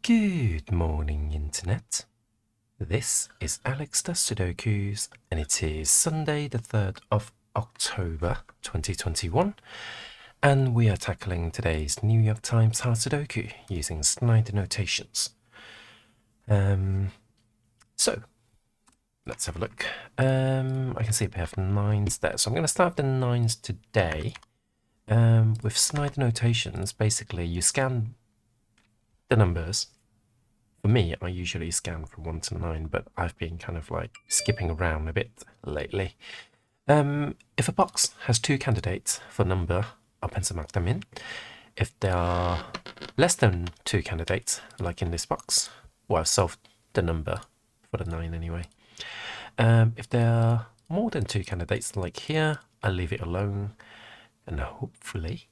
Good morning, Internet. This is Alex does Sudokus, and it is Sunday, the 3rd of October 2021, and we are tackling today's New York Times Hard Sudoku using Snyder notations. So, let's have a look. I can see a pair of 9s there, so I'm going to start with the 9s today. With Snyder notations, basically you scan the numbers. For me, I usually scan from 1 to 9, but I've been kind of like skipping around a bit lately. If a box has 2 candidates for number, I'll pencil mark them in. If there are less than 2 candidates, like in this box, well, I've solved the number for the 9 anyway. If there are more than 2 candidates, like here, I'll leave it alone, and hopefully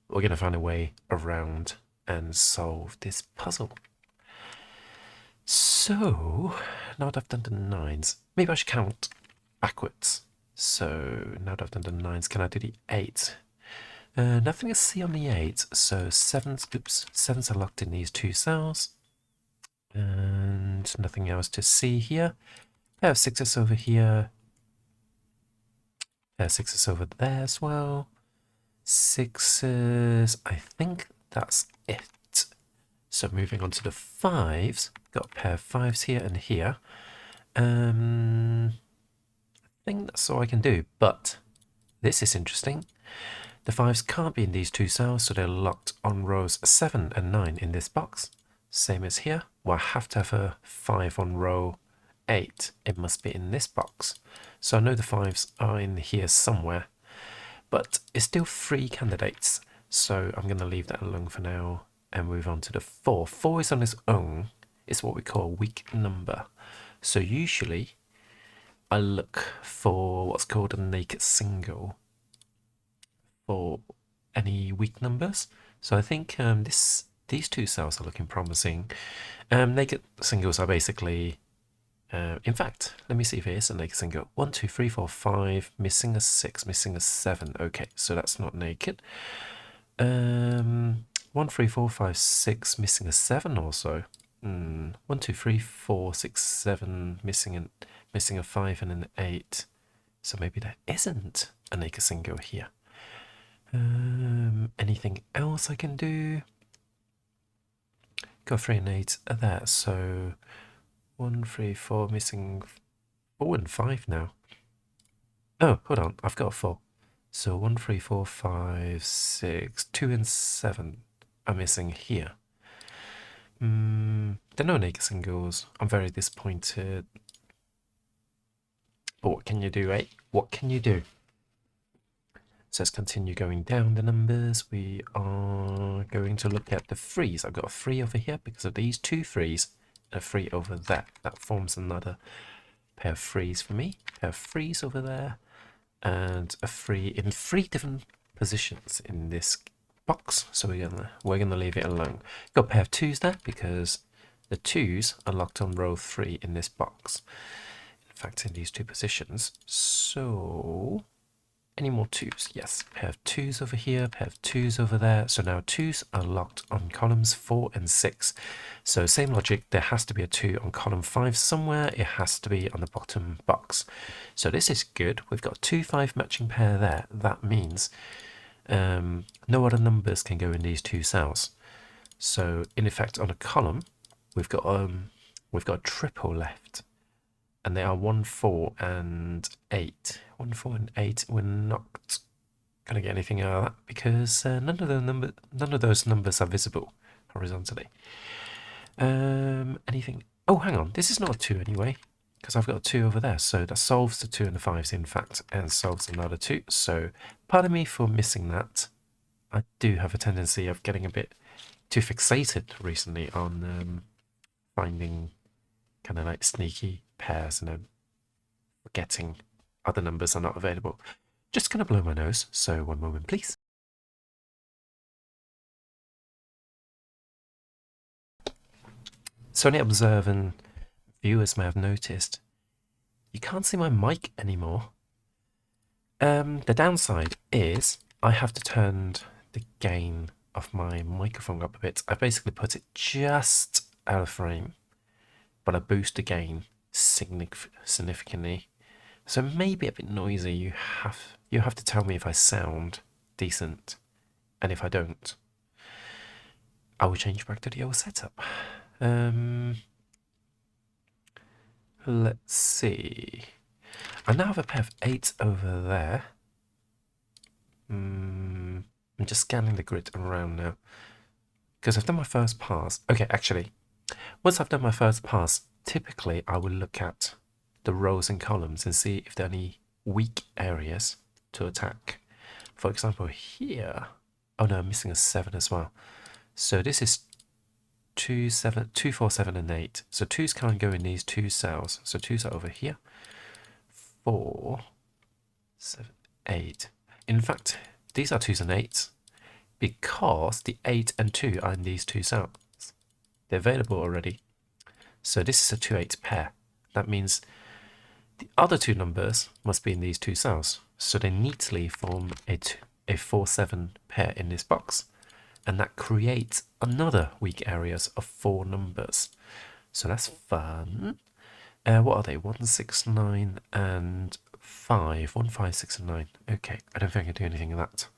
we're going to find a way around and solve this puzzle. So, now that I've done the 9s, maybe I should count backwards. So, now that I've done the 9s, can I do the 8? Nothing to see on the 8, so 7s are locked in these 2 cells. And nothing else to see here. Pair of 6s over here. Pair of 6s over there as well. 6s, I think that's it. So moving on to the 5s, got a pair of 5s here and here. I think that's all I can do, but this is interesting. The 5s can't be in these 2 cells, so they're locked on rows 7 and 9 in this box. Same as here. Well, I have to have a 5 on row 8. It must be in this box. So I know the 5s are in here somewhere, but it's still 3 candidates. So I'm going to leave that alone for now and move on to the 4. 4 is on its own. It's what we call a weak number. So usually I look for what's called a naked single for any weak numbers. So I think these 2 cells are looking promising. Naked singles are basically, in fact, let me see if it is a naked single. 1, 2, 3, 4, 5, missing a 6, missing a 7. Okay, so that's not naked. 1, 3, 4, 5, 6, missing a 7 also. 1, 2, 3, 4, 6, 7, missing a 5 and an 8. So maybe there isn't a naked single here. Anything else I can do? Got 3 and 8 there. So 1, 3, 4, missing 4 and 5 now. Oh, hold on. I've got a 4. So 1, 3, 4, 5, 6, 2 and 7 are missing here. There are no naked singles. I'm very disappointed. But what can you do, eh? What can you do? So let's continue going down the numbers. We are going to look at the 3s. I've got a 3 over here because of these 2 3s and a 3 over there. That forms another pair of 3s for me. Pair of 3s over there. And a 3 in 3 different positions in this box, so we're gonna leave it alone. Got a pair of 2s there because the 2s are locked on row 3 in this box. In fact, in these 2 positions. So any more 2s? Yes, pair of 2s over here, pair of 2s over there. So now 2s are locked on columns 4 and 6. So same logic, there has to be a 2 on column 5 somewhere. It has to be on the bottom box. So this is good. We've got a 2-5 matching pair there. That means no other numbers can go in these 2 cells. So in effect, on a column, we've got a triple left, and they are 1, 4, and 8. 1, 4, and 8. We're not gonna get anything out of that because none of those numbers are visible horizontally. Anything? Oh, hang on. This is not a 2 anyway, because I've got a 2 over there. So that solves the 2 and the 5s, in fact, and solves another 2. So pardon me for missing that. I do have a tendency of getting a bit too fixated recently on finding kind of like sneaky pairs and then forgetting other numbers are not available. Just gonna blow my nose, so 1 moment please. So any observant viewers may have noticed, you can't see my mic anymore. The downside is I have to turn the gain of my microphone up a bit. I basically put it just out of frame, but I boost the gain significantly. So maybe a bit noisy. You have to tell me if I sound decent, and if I don't, I will change back to the old setup. Let's see. I now have a pair of 8s over there. I'm just scanning the grid around now. Because I've done my first pass. Okay, actually, once I've done my first pass, typically I will look at the rows and columns and see if there are any weak areas to attack. For example, here. Oh no, I'm missing a 7 as well. So this is 2, 7, 2, 4, 7, and 8. So 2s can't go in these 2 cells. So 2s are over here. 4, 7, 8. In fact, these are 2s and 8s because the 8 and 2 are in these 2 cells. They're available already. So this is a 2-8 pair. That means the other 2 numbers must be in these 2 cells. So they neatly form a 4-7 pair in this box. And that creates another weak areas of 4 numbers. So that's fun. What are they? 1, 6, 9, and 5. 1, 5, 6, and 9. Okay, I don't think I can do anything with that.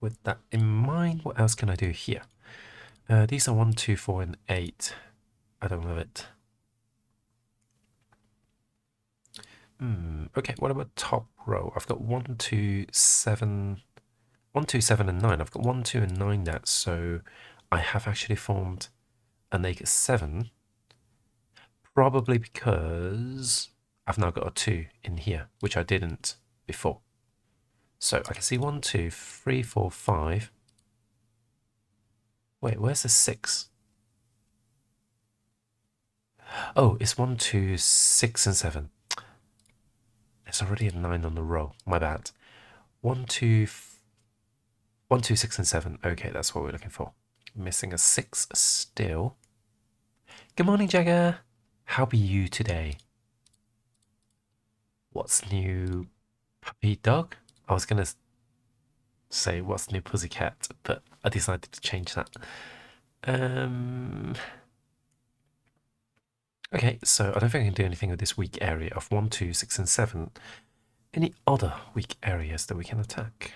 With that in mind, what else can I do here? These are 1, 2, 4, and 8. I don't love it. Okay, what about top row? I've got 1, 2, 7, 1, 2, 7, and 9. I've got 1, 2, and 9 there, so I have actually formed a naked 7. Probably because I've now got a 2 in here, which I didn't before. So I can see 1, 2, 3, 4, 5. Wait, where's the 6? Oh, it's 1, 2, 6, and 7. There's already a 9 on the row. My bad. 1, 2, 1, 2, 6, and 7. Okay, that's what we're looking for. Missing a 6 still. Good morning, Jagger. How be you today? What's new, puppy dog? I was going to say what's new, pussycat, but I decided to change that. Okay, so I don't think I can do anything with this weak area of 1, 2, 6, and 7. Any other weak areas that we can attack?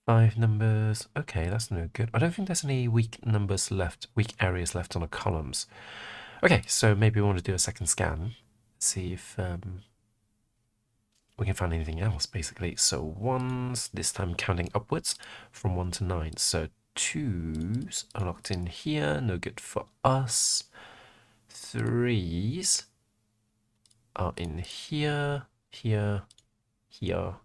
5 numbers. Okay, that's no good. I don't think there's any weak numbers left, weak areas left on the columns. Okay, so maybe we want to do a second scan. See if we can find anything else, basically. So 1s, this time counting upwards from 1 to 9. So 2s are locked in here, no good for us. 3s are in here, here, here.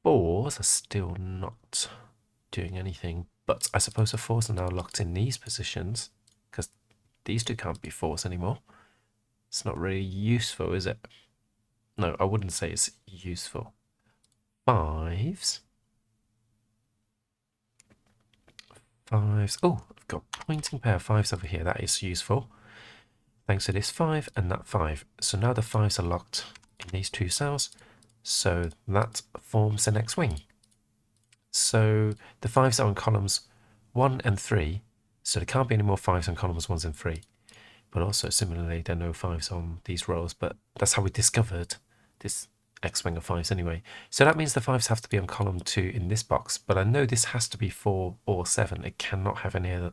4s are still not doing anything, but I suppose the 4s are now locked in these positions, because these 2 can't be 4s anymore. It's not really useful, is it? No, I wouldn't say it's useful. 5s. 5s. Oh, I've got a pointing pair of 5s over here. That is useful. Thanks to this 5 and that 5. So now the 5s are locked in these 2 cells. So that forms the next wing. So the 5s are on columns 1 and 3. So there can't be any more 5s on columns 1 and 3. But also similarly, there are no 5s on these rows. But that's how we discovered this X-wing of 5s anyway. So that means the 5s have to be on column 2 in this box. But I know this has to be 4 or 7. It cannot have any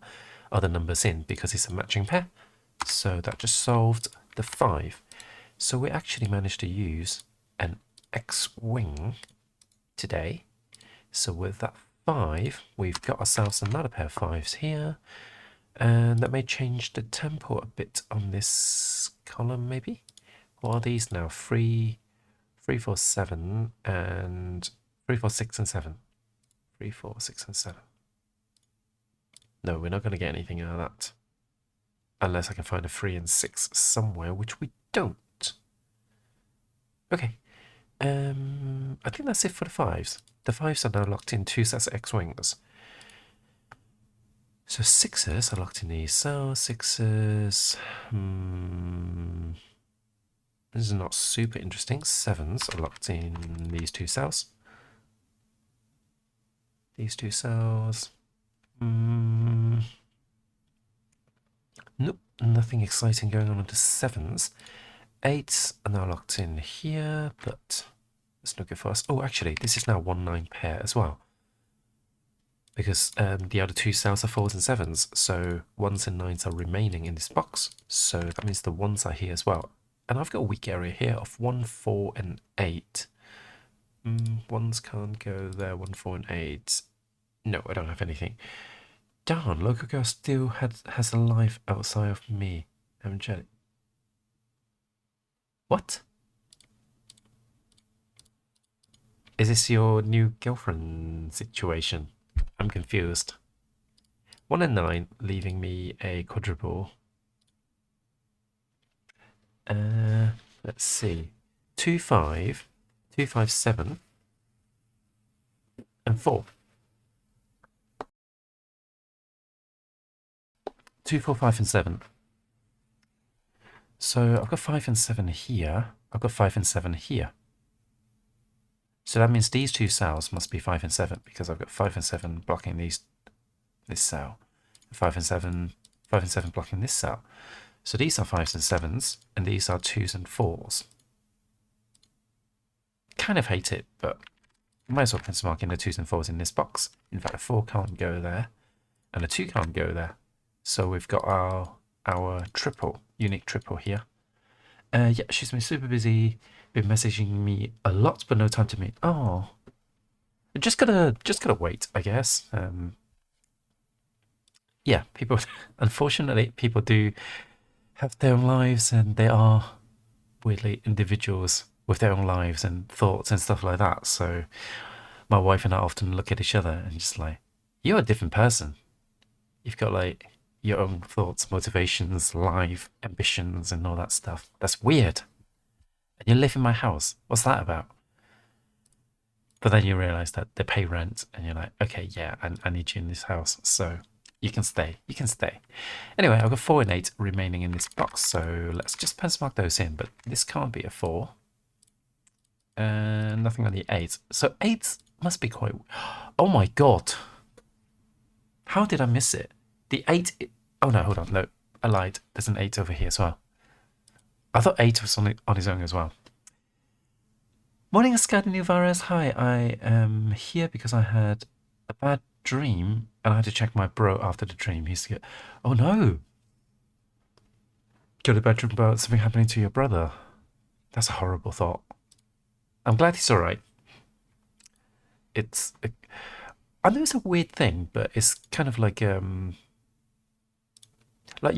other numbers in because it's a matching pair. So that just solved the 5. So we actually managed to use an X-wing today. So with that 5, we've got ourselves another pair of 5s here. And that may change the tempo a bit on this column, maybe. What are these now? 3, 3, 4, 7, and 3, 4, 6, and 7. 3, 4, 6, and 7. No, we're not going to get anything out of that. Unless I can find a 3 and 6 somewhere, which we don't. Okay. I think that's it for the 5s. The 5s are now locked in 2 sets of X-wings. So sixes are locked in these cells. Sixes. This is not super interesting. Sevens are locked in these two cells. These two cells. Nope, nothing exciting going on with the sevens. Eights are now locked in here, but let's look at first. Oh, actually, this is now 1-9 pair as well. Because the other two cells are fours and sevens, so ones and nines are remaining in this box. So that means the ones are here as well. And I've got a weak area here of 1, 4, and 8. Ones can't go there, 1, 4, and 8. No, I don't have anything. Darn, Local Girl still has a life outside of me. I'm jelly. What? Is this your new girlfriend situation? I'm confused. 1 and 9, leaving me a quadruple. Let's see. 2, 5, 2, 5, 7, and 4. 2, 4, 5, and 7. So I've got 5 and 7 here. I've got 5 and 7 here. So that means these two cells must be 5 and 7 because I've got 5 and 7 blocking this cell. 5 and 7 blocking this cell. So these are 5s and 7s, and these are 2s and 4s. Kind of hate it, but might as well pencil mark in the 2s and 4s in this box. In fact, a 4 can't go there, and a 2 can't go there. So we've got our triple, unique triple here. Yeah, she's been super busy, been messaging me a lot, but no time to meet. Oh, just gotta wait, I guess. Yeah, people, unfortunately, people do have their own lives, and they are weirdly individuals with their own lives and thoughts and stuff like that. So my wife and I often look at each other and just like, you're a different person. You've got like your own thoughts, motivations, life, ambitions, and all that stuff. That's weird. And you live in my house. What's that about? But then you realize that they pay rent, and you're like, okay, yeah, I need you in this house. So you can stay. You can stay. Anyway, I've got 4 and 8 remaining in this box, so let's just pencil mark those in. But this can't be a 4. And nothing on the 8. So 8 must be quite... Oh my god. How did I miss it? The 8... Oh no, hold on. No, I lied. There's an 8 over here as well. I thought 8 was on his own as well. Morning, Ascadi Nuvarez. Hi, I am here because I had a bad dream and I had to check my bro after the dream. He's get... Oh no! Got a bad dream about something happening to your brother. That's a horrible thought. I'm glad he's alright. I know it's a weird thing, but it's kind of like you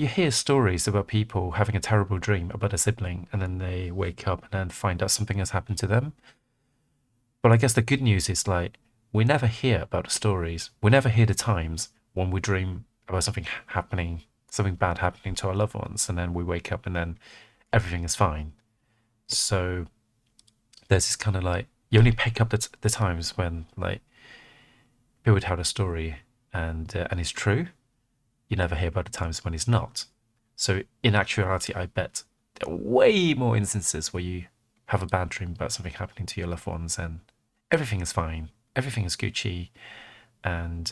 hear stories about people having a terrible dream about a sibling and then they wake up and then find out something has happened to them. But I guess the good news is like we never hear about the stories. We never hear the times when we dream about something happening, something bad happening to our loved ones, and then we wake up and then everything is fine. So there's this kind of like you only pick up the times when like people tell the story and it's true. You never hear about the times when it's not. So in actuality, I bet there are way more instances where you have a bad dream about something happening to your loved ones and everything is fine, everything is Gucci, and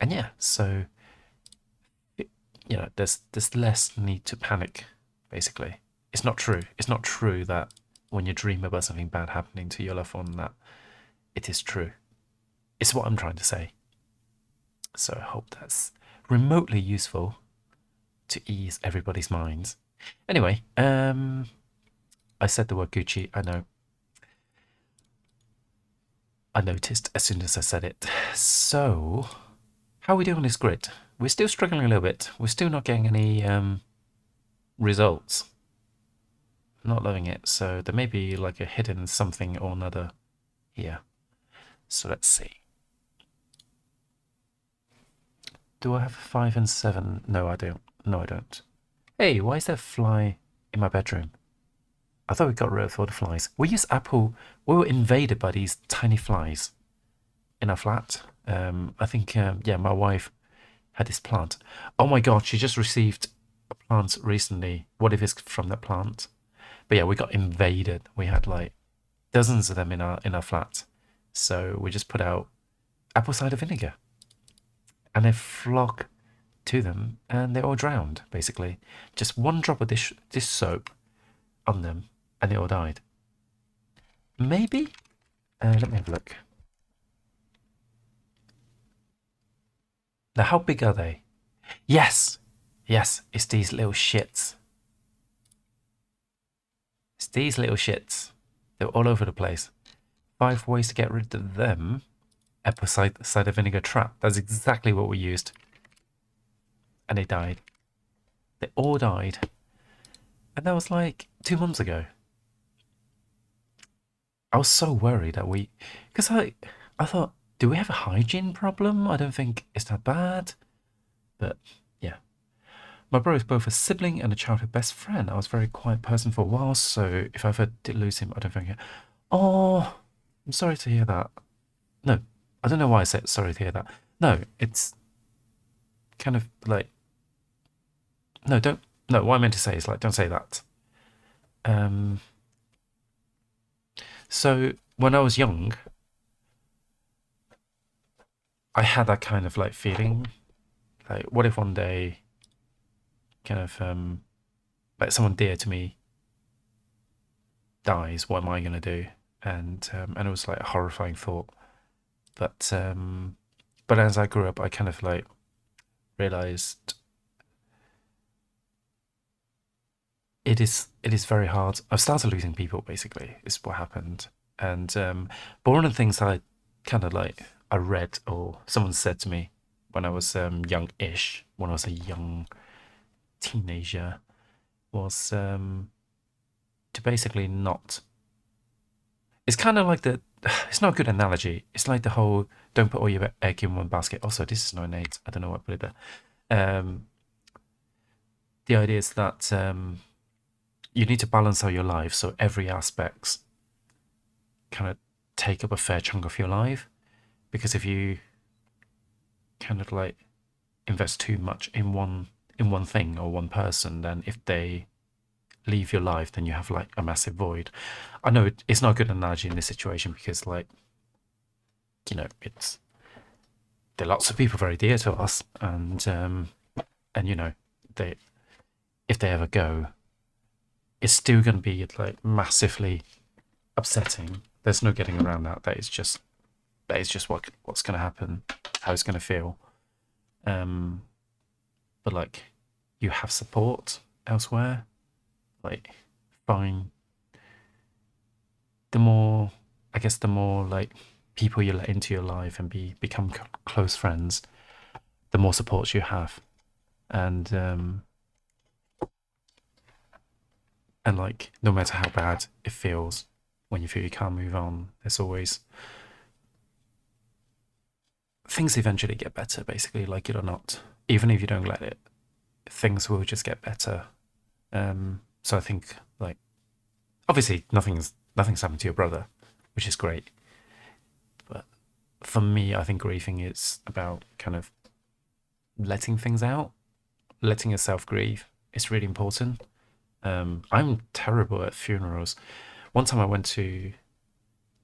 yeah, so there's less need to panic. Basically, it's not true. It's not true that when you dream about something bad happening to your loved one that it is true. It's what I'm trying to say. So I hope that's remotely useful to ease everybody's minds. Anyway, I said the word Gucci, I know. I noticed as soon as I said it. So, how are we doing on this grid? We're still struggling a little bit. We're still not getting any results. Not loving it. So there may be like a hidden something or another here. So let's see. Do I have 5 and 7? No, I don't. No, I don't. Hey, why is there a fly in my bedroom? I thought we got rid of all the flies. We use Apple. We were invaded by these tiny flies. in our flat. I think yeah, my wife had this plant. Oh my god, she just received a plant recently. What if it's from that plant? But yeah, we got invaded. We had like dozens of them in our flat. So we just put out apple cider vinegar, and they flock to them, and they all drowned basically. Just one drop of this soap on them, and they all died. Maybe. Let me have a look. Now, how big are they? Yes, yes, it's these little shits. It's these little shits. They're all over the place. 5 ways to get rid of them. Apple cider vinegar trap. That's exactly what we used. And they died. They all died. And that was like 2 months ago. I was so worried that because I thought, do we have a hygiene problem? I don't think it's that bad. But yeah. My brother is both a sibling and a childhood best friend. I was a very quiet person for a while, so if I ever did lose him, I don't think. Oh, I'm sorry to hear that. No, I don't know why I said sorry to hear that. No, it's kind of like no, don't no. What I meant to say is like don't say that. Um, so when I was young, I had that kind of like feeling, like what if one day, kind of like someone dear to me dies? What am I gonna do? And it was like a horrifying thought. But but as I grew up, I kind of like realized it is very hard. I've started losing people basically, is what happened. And but one of the things that I kind of like I read or someone said to me when I was young-ish, when I was a young teenager, was to basically not. It's kind of like the. It's not a good analogy. It's like the whole don't put all your egg in one basket. Also, this is not an eight. I don't know what I put it there. The idea is that you need to balance out your life so every aspect's kind of take up a fair chunk of your life. Because if you kind of like invest too much in one thing or one person, then if they leave your life, then you have like a massive void. I know it's not a good analogy in this situation because like it's there are lots of people very dear to us, and they if they ever go, it's still going to be like massively upsetting. There's no getting around that. That is just what's going to happen, how it's going to feel. Um, but like, you have support elsewhere. Like, fine. The more, I guess, the more like people you let into your life and become close friends, the more support you have, and and like no matter how bad it feels when you feel you can't move on, there's always things eventually get better. Basically, like it or not, even if you don't let it, things will just get better. So I think like obviously nothing's happened to your brother, which is great. But for me, I think grieving is about kind of letting things out, letting yourself grieve. It's really important. I'm terrible at funerals. One time I went to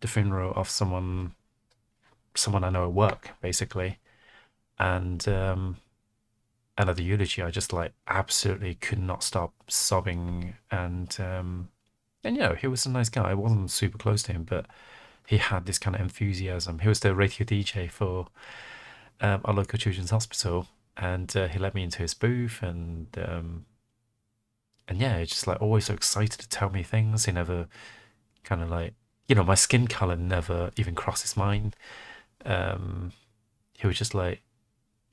the funeral of someone I know at work, basically, and and at the eulogy, I just like absolutely could not stop sobbing, and he was a nice guy. I wasn't super close to him, but he had this kind of enthusiasm. He was the radio DJ for our local children's hospital, and he let me into his booth, and yeah, he's just like always so excited to tell me things. He never kind of like my skin color never even crossed his mind. Um, he was just like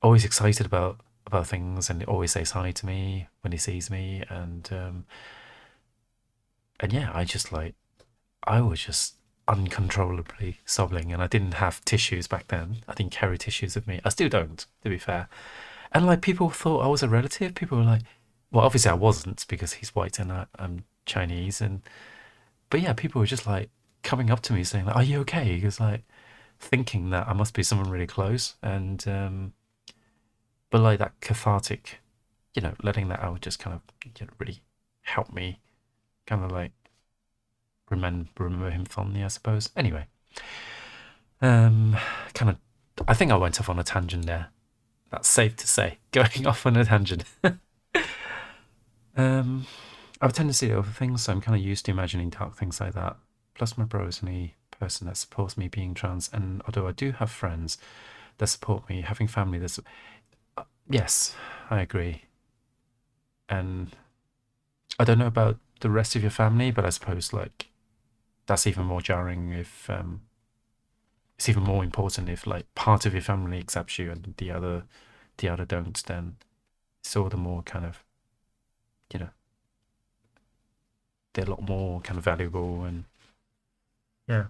always excited about things, and he always says hi to me when he sees me, and yeah, I was just uncontrollably sobbing, and I didn't have tissues back then. I didn't carry tissues with me. I still don't, to be fair. And like people thought I was a relative. People were like, well, obviously I wasn't because he's white and I'm Chinese, and but yeah, people were just like coming up to me saying like, "Are you okay?" He was like, thinking that I must be someone really close, and but like that cathartic, letting that out just kind of really helped me kind of like remember him fondly, I suppose. Anyway, kind of, I think I went off on a tangent there. That's safe to say, going off on a tangent. I have a tendency to overthink, so I'm kind of used to imagining dark things like that. Plus, my bro is the only person that supports me being trans, and although I do have friends that support me, having family that's... yes, I agree. And I don't know about the rest of your family, but I suppose like that's even more jarring if it's even more important if like part of your family accepts you and the other don't. Then it's all the more kind of, you know, they're a lot more kind of valuable. And yeah,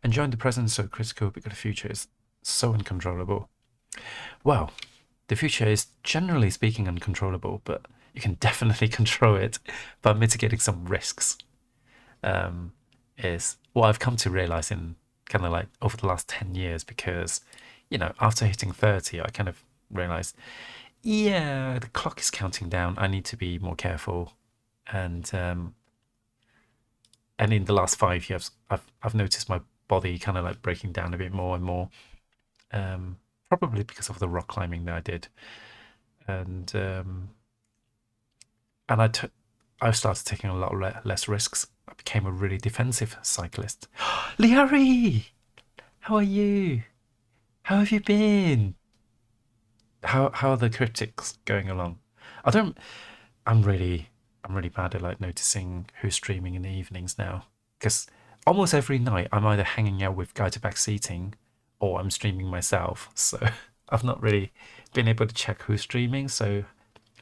enjoying the present is so critical because the future is so uncontrollable. Well, the future is generally speaking uncontrollable, but you can definitely control it by mitigating some risks. Is what I've come to realize in kind of like over the last 10 years, because after hitting 30 I kind of realized, yeah, the clock is counting down, I need to be more careful. And in the last 5 years I've noticed my body kind of like breaking down a bit more and more, probably because of the rock climbing that I did. And I've started taking a lot less risks. I became a really defensive cyclist. Liari, how are you? How have you been? How are the cryptics going along? I don't. I'm really bad at like noticing who's streaming in the evenings now, because almost every night I'm either hanging out with guided back seating, or I'm streaming myself. So I've not really been able to check who's streaming. So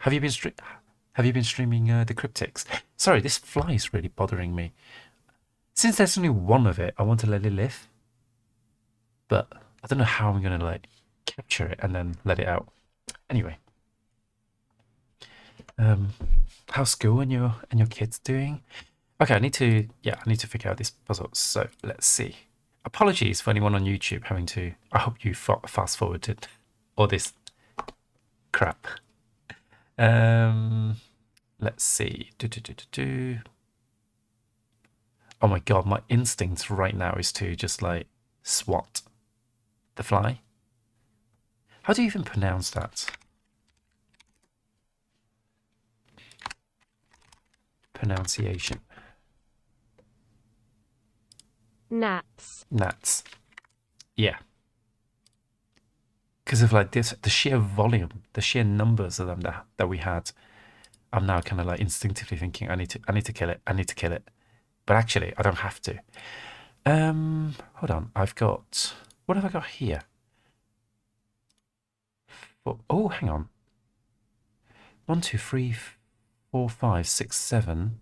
have you been streaming the cryptics? Sorry, this fly is really bothering me. Since there's only one of it, I want to let it live, but I don't know how I'm gonna like capture it and then let it out. Anyway, how's school and your kids doing? Okay, I need to figure out this puzzle. So let's see. Apologies for anyone on YouTube having to. I hope you fast forwarded all this crap. Let's see. Oh my god, my instinct right now is to just like swat the fly. How do you even pronounce that? Pronunciation. Gnats. Yeah. Because of like this, the sheer volume, the sheer numbers of them that we had, I'm now kind of like instinctively thinking, I need to kill it. I need to kill it. But actually, I don't have to. Hold on. What have I got here? Oh, hang on. 1, 2, 3, 4, 5, 6, 7.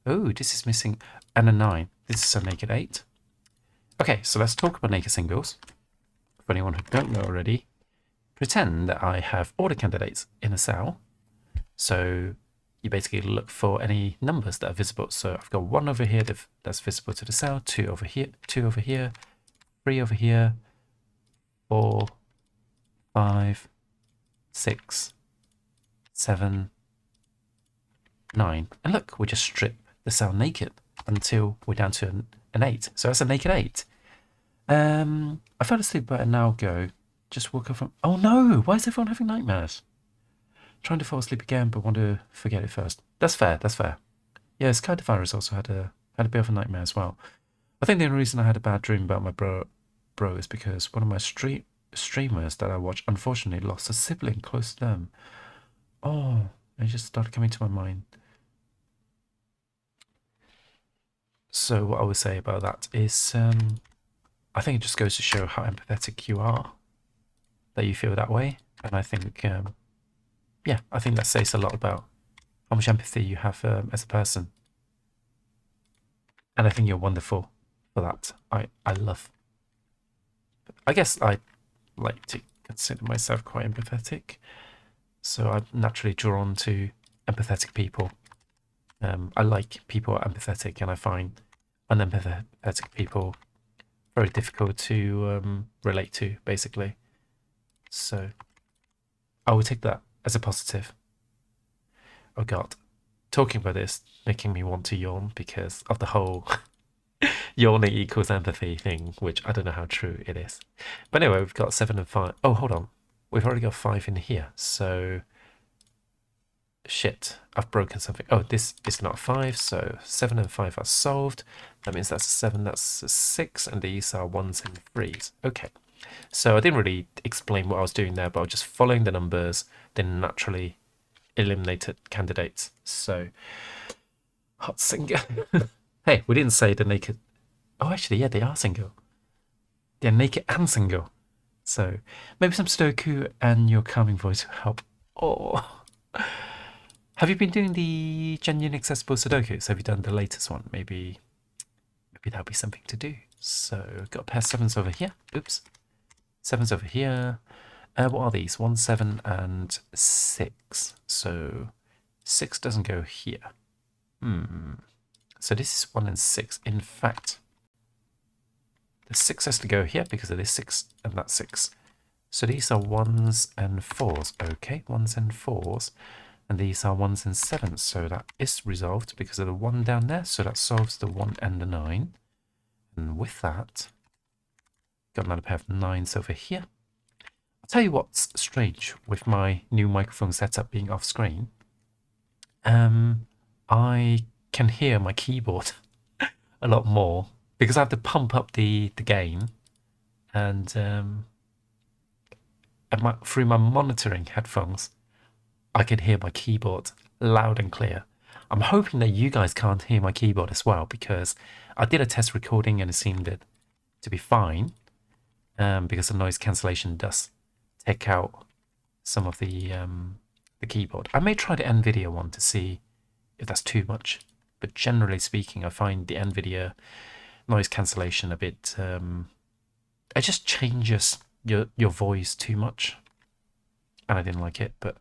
Oh, this is missing. And a 9. This is a naked 8. Okay, so let's talk about naked singles. For anyone who don't know already, pretend that I have all the candidates in a cell. So you basically look for any numbers that are visible. So I've got 1 over here that's visible to the cell, 2 over here, 2 over here, 3 over here, 4, 5, 6, 7, 9. And look, we just strip the cell naked until we're down to an 8. So that's a naked 8. I fell asleep, but now go. Just woke up from... Oh no! Why is everyone having nightmares? Trying to fall asleep again, but want to forget it first. That's fair. Yeah, Sky the Virus also had a bit of a nightmare as well. I think the only reason I had a bad dream about my bro is because one of my streamers that I watch unfortunately lost a sibling close to them. Oh, it just started coming to my mind. So what I would say about that is, I think it just goes to show how empathetic you are, that you feel that way. And I think, yeah, I think that says a lot about how much empathy you have as a person. And I think you're wonderful for that. I guess I like to consider myself quite empathetic. So I'm naturally drawn to empathetic people. I like people who are empathetic, and I find unempathetic people, very difficult to relate to, basically. So I will take that as a positive. Oh god, talking about this making me want to yawn because of the whole yawning equals empathy thing, which I don't know how true it is. But anyway, we've got 7 and 5. Oh, hold on. We've already got 5 in here, so... Shit, I've broken something. Oh, this is not 5, so 7 and 5 are solved. That means that's a 7, that's a 6, and these are 1s and 3s. Okay, so I didn't really explain what I was doing there, but I was just following the numbers, then naturally eliminated candidates. So, hot single. Hey, we didn't say the naked... Oh, actually, yeah, they are single. They're naked and single. So, maybe some Sudoku and your calming voice will help. Oh... Have you been doing the genuine accessible Sudokus? Have you done the latest one? Maybe that'll be something to do. So got a pair of 7s over here. Oops. 7s over here. What are these? 1, 7 and 6. So 6 doesn't go here. So this is 1 and 6. In fact, the 6 has to go here because of this 6 and that 6. So these are 1s and 4s. Okay, 1s and 4s. And these are 1s and 7s, so that is resolved because of the 1 down there. So that solves the 1 and the 9. And with that, got another pair of 9s over here. I'll tell you what's strange with my new microphone setup being off screen. I can hear my keyboard a lot more because I have to pump up the gain, and through my monitoring headphones, I can hear my keyboard loud and clear. I'm hoping that you guys can't hear my keyboard as well, because I did a test recording and it seemed to be fine, because the noise cancellation does take out some of the keyboard. I may try the NVIDIA one to see if that's too much, but generally speaking, I find the NVIDIA noise cancellation a bit... it just changes your voice too much, and I didn't like it, but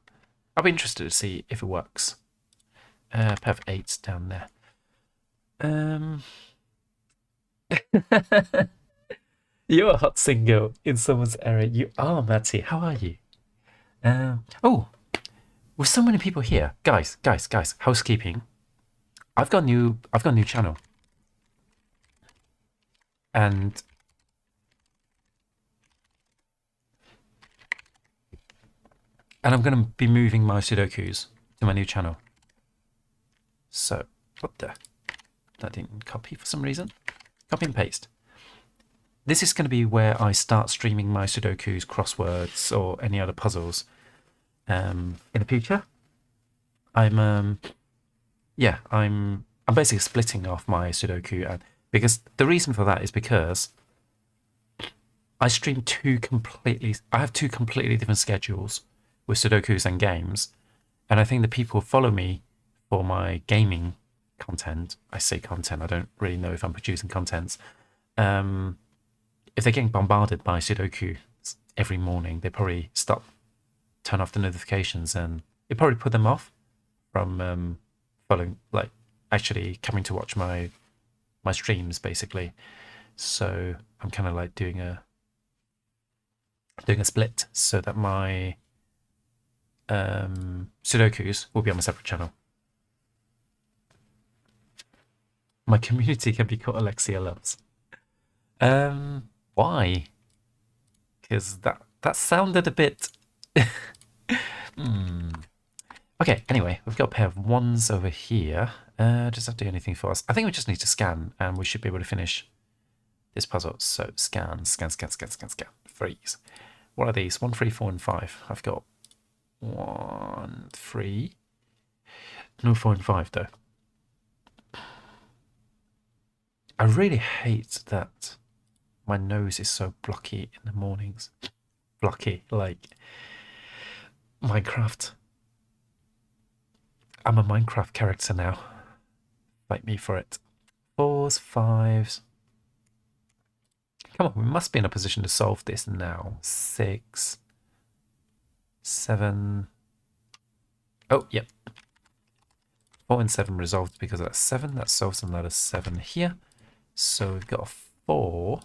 I'll be interested to see if it works. Pair of 8s down there. You're a hot single in someone's area. You are, Matty. How are you? Oh, with so many people here, guys, housekeeping. I've got a new channel, and I'm going to be moving my Sudokus to my new channel. So, what the? That didn't copy for some reason. Copy and paste. This is going to be where I start streaming my Sudokus, crosswords, or any other puzzles. In the future, I'm basically splitting off my Sudoku, and because the reason for that is because I stream I have two completely different schedules with Sudokus and games, and I think the people who follow me for my gaming content, I say content, I don't really know if I'm producing contents, if they're getting bombarded by Sudoku every morning, they probably turn off the notifications, and it probably put them off from following, like actually coming to watch my streams, basically. So I'm kind of like doing a split so that my Sudokus will be on a separate channel. My community can be called Alexia Loves. Why? Because that sounded a bit... Okay, anyway, we've got a pair of 1s over here. Does that do anything for us? I think we just need to scan, and we should be able to finish this puzzle. So scan. Freeze. What are these? 1, 3, 4, and 5. I've got 1, 3. No 4 and 5, though. I really hate that my nose is so blocky in the mornings. Blocky, like Minecraft. I'm a Minecraft character now. Fight me for it. 4s, 5s. Come on, we must be in a position to solve this now. 6, 7. Oh, yep. 4 and 7 resolved because of that 7. That solves another 7 here. So we've got a 4.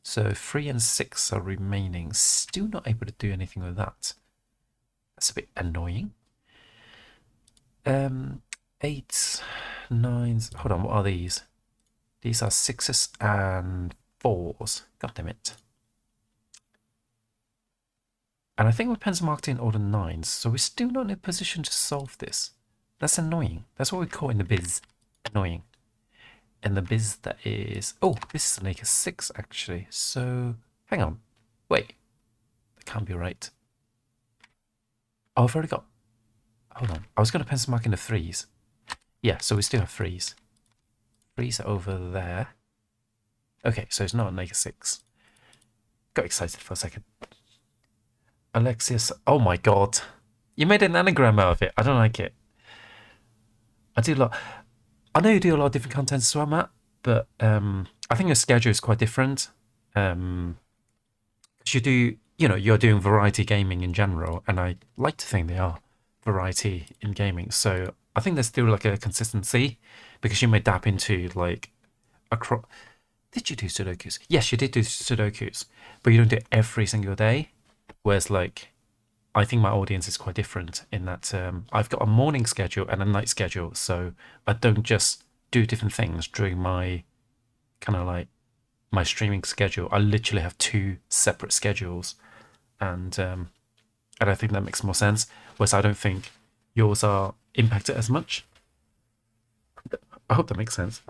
So 3 and 6 are remaining. Still not able to do anything with that. That's a bit annoying. 8, 9s. Hold on, what are these? These are 6s and 4s. God damn it. And I think we're pencil marked in all the 9s, so we're still not in a position to solve this. That's annoying. That's what we call in the biz. Annoying. And the biz that is... Oh, this is like a 6 actually. So, hang on. Wait. That can't be right. Oh, I've already got... Hold on. I was going to pencil mark in the 3s. Yeah, so we still have 3s. 3s are over there. Okay, so it's not a negative 6. Got excited for a second. Alexius... Oh my god. You made an anagram out of it. I don't like it. I do a lot... I know you do a lot of different content as well, Matt, but I think your schedule is quite different. Because you do, you know, you're doing variety gaming in general, and I like to think they are variety in gaming. So I think there's still like a consistency, because you may dab into like across. Did you do Sudokus? Yes, you did do Sudokus, but you don't do it every single day. Whereas like, I think my audience is quite different in that I've got a morning schedule and a night schedule, so I don't just do different things during my kind of like my streaming schedule. I literally have 2 separate schedules, and I think that makes more sense. Whereas I don't think yours are impacted as much. I hope that makes sense.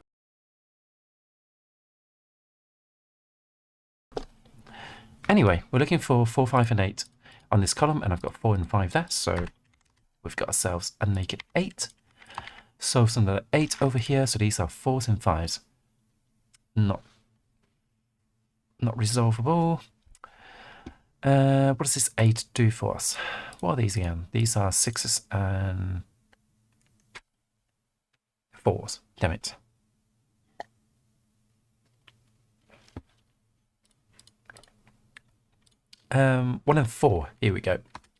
Anyway, we're looking for 4, 5, and 8 on this column, and I've got 4 and 5 there, so we've got ourselves a naked 8. So some of the 8 over here, so these are 4s and 5s. Not resolvable. What does this 8 do for us? What are these again? These are 6s and 4s. Damn it. One and 4. Here we go.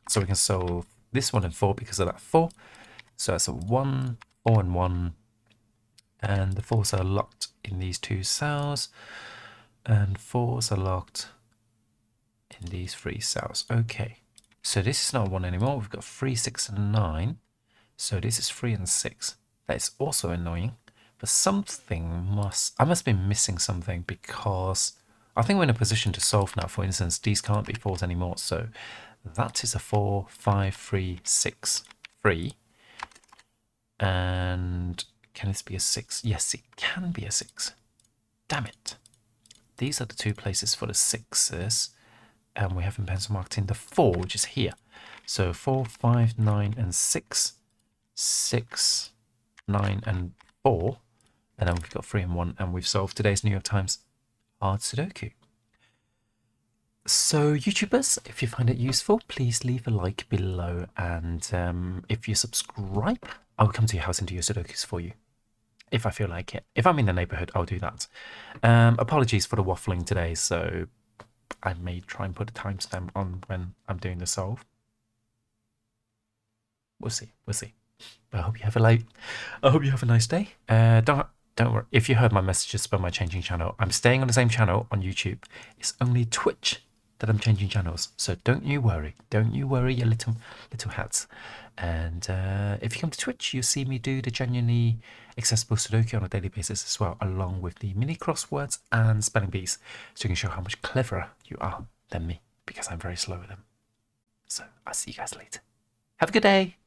So we can solve this 1 and 4 because of that 4. So that's a 1, 4 and 1. And the 4s are locked in these 2 cells. And 4s are locked in these 3 cells. Okay. So this is not 1 anymore. We've got 3, 6, and 9. So this is 3 and 6. That is also annoying. But something I must be missing something, because I think we're in a position to solve now. For instance, these can't be 4s anymore. So that is a 4, 5, 3, 6, 3. And can this be a 6? Yes, it can be a 6. Damn it. These are the 2 places for the 6s. And we haven't pencil marked in the 4, which is here. So 4, 5, 9, and 6. 6, 9, and 4. And then we've got 3 and 1. And we've solved today's New York Times Hard Sudoku. So YouTubers, if you find it useful, please leave a like below. And if you subscribe, I will come to your house and do your Sudokus for you. If I feel like it. If I'm in the neighborhood, I'll do that. Apologies for the waffling today. So I may try and put a timestamp on when I'm doing the solve. We'll see. We'll see. But I hope you have a nice day. Don't worry. If you heard my messages about my changing channel, I'm staying on the same channel on YouTube. It's only Twitch that I'm changing channels. So don't you worry. Don't you worry, your little hats. And if you come to Twitch, you'll see me do the genuinely accessible Sudoku on a daily basis as well, along with the mini crosswords and spelling bees, so you can show how much cleverer you are than me, because I'm very slow with them. So I'll see you guys later. Have a good day.